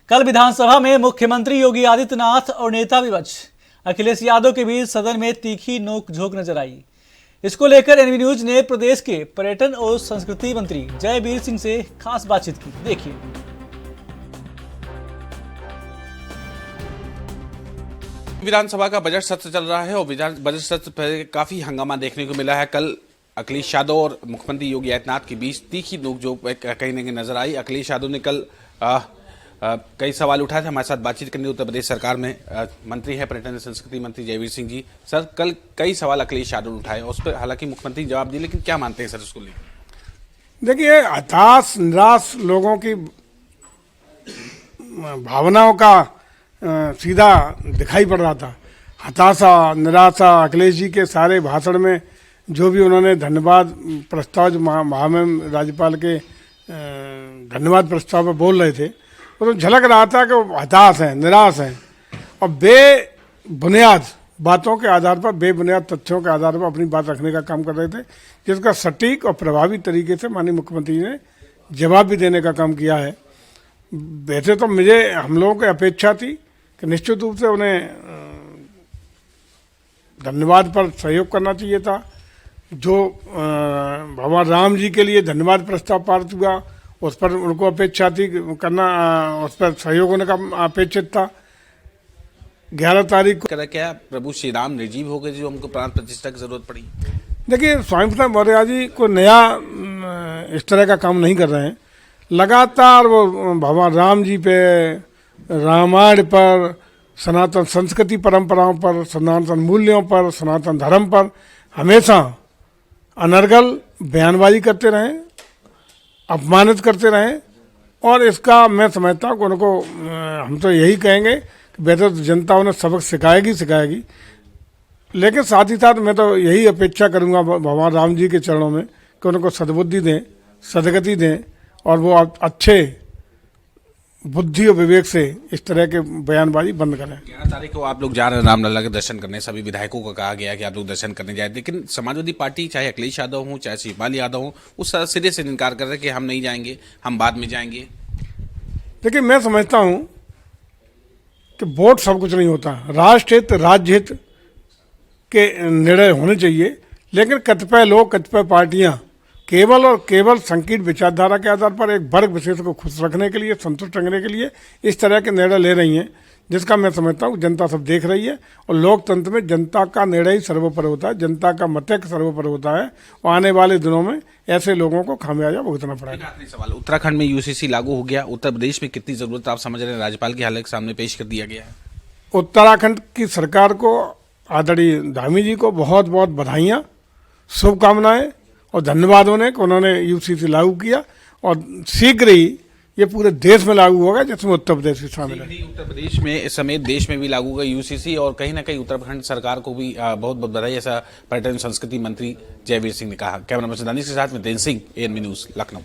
कल विधानसभा में मुख्यमंत्री योगी आदित्यनाथ और नेता विपक्ष अखिलेश यादव के बीच सदन में तीखी नोकझोंक नजर आई। इसको लेकर एनवी न्यूज ने प्रदेश के पर्यटन और संस्कृति मंत्री जयवीर सिंह से खास बातचीत की। देखिए। विधानसभा का बजट सत्र चल रहा है और बजट सत्र पर काफी हंगामा देखने को मिला है। कल अखिलेश यादव और मुख्यमंत्री योगी आदित्यनाथ के बीच तीखी नोकझोंक कहीं न कहीं नजर आई। अखिलेश यादव ने कल कई सवाल उठाए थे। हमारे साथ बातचीत करने उत्तर प्रदेश सरकार में मंत्री है पर्यटन और संस्कृति मंत्री जयवीर सिंह जी। सर, कल कई सवाल अखिलेश यादव ने उठाए, उस पर हालांकि मुख्यमंत्री जवाब दिए, लेकिन क्या मानते हैं सर उसको लेकर? देखिए, हताश निराश लोगों की भावनाओं का सीधा दिखाई पड़ रहा था। हताशा, निराशा, अखिलेश जी के सारे भाषण में जो भी उन्होंने धन्यवाद प्रस्ताव जो महामहिम राज्यपाल के धन्यवाद प्रस्ताव पर बोल रहे थे, वो तो झलक रहा था कि वो हताश हैं, निराश हैं और बेबुनियाद बातों के आधार पर, बेबुनियाद तथ्यों के आधार पर अपनी बात रखने का काम कर रहे थे, जिसका सटीक और प्रभावी तरीके से माननीय मुख्यमंत्री ने जवाब भी देने का काम किया है। वैसे तो हम लोगों की अपेक्षा थी कि निश्चित रूप से उन्हें धन्यवाद पर सहयोग करना चाहिए था। जो भगवान राम जी के लिए धन्यवाद प्रस्ताव पारित हुआ, उस पर उनको अपेक्षा थी करना, उस पर सहयोग होने का अपेक्षित था। 11 तारीख को क्या प्रभु श्री राम निर्जीव हो गए जो हमको प्राण प्रतिष्ठा की जरूरत पड़ी? देखिए, स्वामी प्रसाद मौर्य जी को नया इस तरह का काम नहीं कर रहे हैं। लगातार वो भगवान राम जी पे, रामायण पर, सनातन संस्कृति परंपराओं पर, सनातन मूल्यों पर, सनातन धर्म पर हमेशा अनर्गल बयानबाजी करते रहे, अपमानित करते रहे। और इसका मैं समझता हूँ कि उनको हम तो यही कहेंगे कि बेहतर जनता उन्हें सबक सिखाएगी। लेकिन साथ ही साथ मैं तो यही अपेक्षा करूँगा भगवान राम जी के चरणों में कि उनको सद्बुद्धि दें, सदगति दें और वो अच्छे बुद्धि और विवेक से इस तरह के बयानबाजी बंद करें। 11 तारीख को आप लोग जा रहे हैं रामलला के दर्शन करने। सभी विधायकों को कहा गया कि आप लोग दर्शन करने जाए, लेकिन समाजवादी पार्टी, चाहे अखिलेश यादव हो चाहे शिवपाल यादव हो, उस सिरे से इनकार कर रहे हैं कि हम नहीं जाएंगे, हम बाद में जाएंगे। देखिए, मैं समझता हूँ कि वोट सब कुछ नहीं होता। राष्ट्र हित, राज्य हित के निर्णय होने चाहिए, लेकिन कतिपय लोग, कतिपय पार्टियाँ केवल और केवल संकीर्ण विचारधारा के आधार पर एक वर्ग विशेष को खुश रखने के लिए, संतुष्ट रखने के लिए इस तरह के निर्णय ले रही हैं, जिसका मैं समझता हूँ जनता सब देख रही है। और लोकतंत्र में जनता का निर्णय ही सर्वोपरि होता है, जनता का मत सर्वोपरि होता है और आने वाले दिनों में ऐसे लोगों को खामियाजा भुगतना पड़ेगा। आखिरी सवाल, उत्तराखंड में यूसीसी लागू हो गया, उत्तर प्रदेश में कितनी जरूरत आप समझ रहे हैं? राज्यपाल के हालात के सामने पेश कर दिया गया है। उत्तराखंड की सरकार को, आदरणीय धामी जी को बहुत बहुत बधाइयाँ, शुभकामनाएं और धन्यवाद होने कि उन्होंने यूसीसी लागू किया और शीघ्र ही ये पूरे देश में लागू होगा, जिसमें उत्तर प्रदेश भी शामिल है। उत्तर प्रदेश में समेत देश में भी लागू होगा यूसीसी और कहीं ना कहीं उत्तराखंड सरकार को भी बहुत बहुत बधाई, ऐसा पर्यटन संस्कृति मंत्री जयवीर सिंह ने कहा। कैमरा पर्सन दानिश के साथ में तेन सिंह, एएनबी न्यूज, लखनऊ।